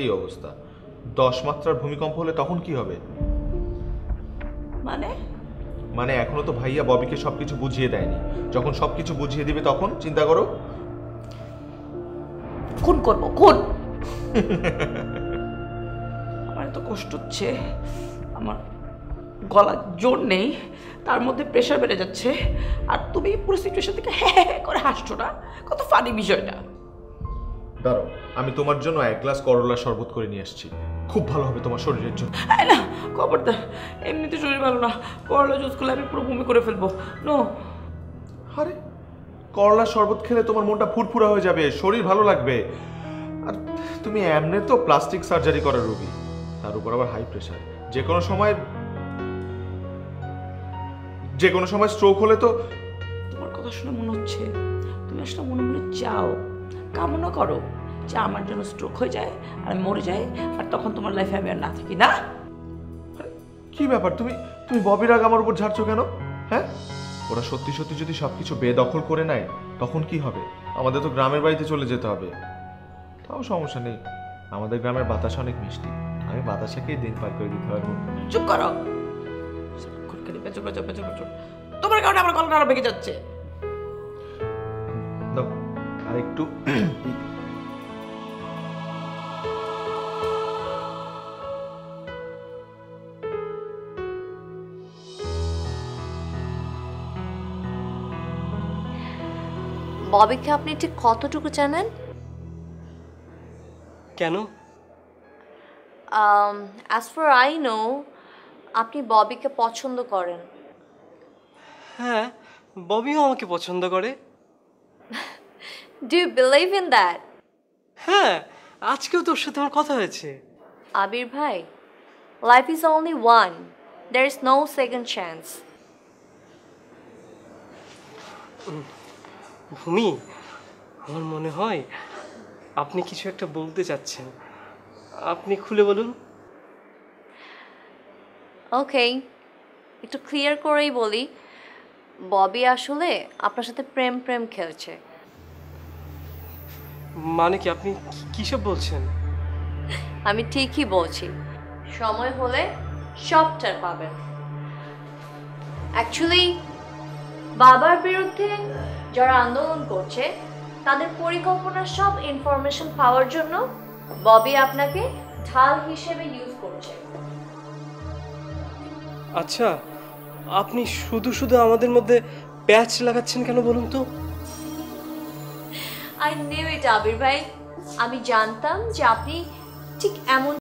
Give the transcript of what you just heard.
এই অবস্থা। 10 মাত্রার ভূমিকম্প হলে তখন কি হবে? মানে মানে এখনো তো ভাইয়া ববিকে সবকিছু বুঝিয়ে দেয়নি। যখন সবকিছু বুঝিয়ে দিবে তখন চিন্তা করো। খুন করবো, খুন। আমার এত কষ্ট হচ্ছে, আমার গলার জোর নেই, তার মধ্যে প্রেশার বেড়ে যাচ্ছে, আর তুমি পুরো সিচুয়েশন থেকে হ্যাঁ হ্যাঁ করে হাসছো না। কত ফানি বিষয়টা। দাঁড়াও, আমি তোমার জন্য 1 গ্লাস করলা শরবত করে নিয়ে আসছি। খুব ভালো হবে তোমার শরীরের জন্য। না, খবরদার, এমনিতে শরীর ভালো না, করলা জুস করলে আমি পুরো বমি করে ফেলবো। নো। আরে করলা শরবত খেলে তোমার মনটা ফুরফুরা হয়ে যাবে, শরীর ভালো লাগবে। আর তুমি এমনি তো প্লাস্টিক সার্জারি করার রোগী, তার উপর আবার হাই প্রেশার। যে কোনো সময় স্ট্রোক হলে তো। তোমার কথা শুনে মনে হচ্ছে তুমি আসলে মনে মনে চাও, কামনা করো যে আমার জন্য স্ট্রোক হয়ে যায় আর আমি মরে যাই, আর তখন তোমার লাইফে আমি আর না থাকি। না, কি ব্যাপার, তুমি তুমি ববির রাগ আমার উপর ঝাড়ছো কেন? হ্যাঁ, ওরা সত্যি সত্যি যদি সবকিছু বেদখল করে নেয় তখন কি হবে? আমাদের তো গ্রামের বাড়িতে চলে যেতে হবে। তাও সমস্যা নেই, আমাদের গ্রামের বাতাস অনেক মিষ্টি, আমি বাতাসে খেয়ে দিন পার করে দিতে পারবো। চুপ করো। পেঁচো পেঁচো পেঁচো পেঁচো, তোমার কারণে আমার গলাটা আরো ভেঙে যাচ্ছে। দাও আর একটু। ববিকে আপনি ঠিক কতটুকু জানেন? কেন? অ্যাজ ফার আই নো, আপনি ববিকে পছন্দ করেন। হ্যাঁ, ববিও আমাকে পছন্দ করে। Do you believe in that? হ্যাঁ, আজকেও তোর সাথে আমার কথা হয়েছে। আবির ভাই, life is only one, there is no second chance. Bhumi, আমার মনে হয় আপনি কিছু একটা বলতে চাচ্ছেন। আপনি খুলে বলুন। ওকে, একটু ক্লিয়ার করেই বলি, ববি আসলে আপনার সাথে প্রেম প্রেম খেলছে। মানে কি, আপনি কিসব বলছেন? আমি ঠিকই বলছি, সময় হলে সবটা পাবেন। অ্যাকচুয়ালি বাবার বিরুদ্ধে যারা আন্দোলন করছে তাদের পরিকল্পনার সব ইনফরমেশন পাওয়ার জন্য ববি আপনাকে ঢাল হিসেবে ইউজ করছে। আচ্ছা, আপনি শুধু শুধু আমাদের মধ্যে প্যাচ লাগাচ্ছেন কেন বলুন তো? আই নিউ ইট আবির ভাই, আমি জানতাম যে আপনি ঠিক এমন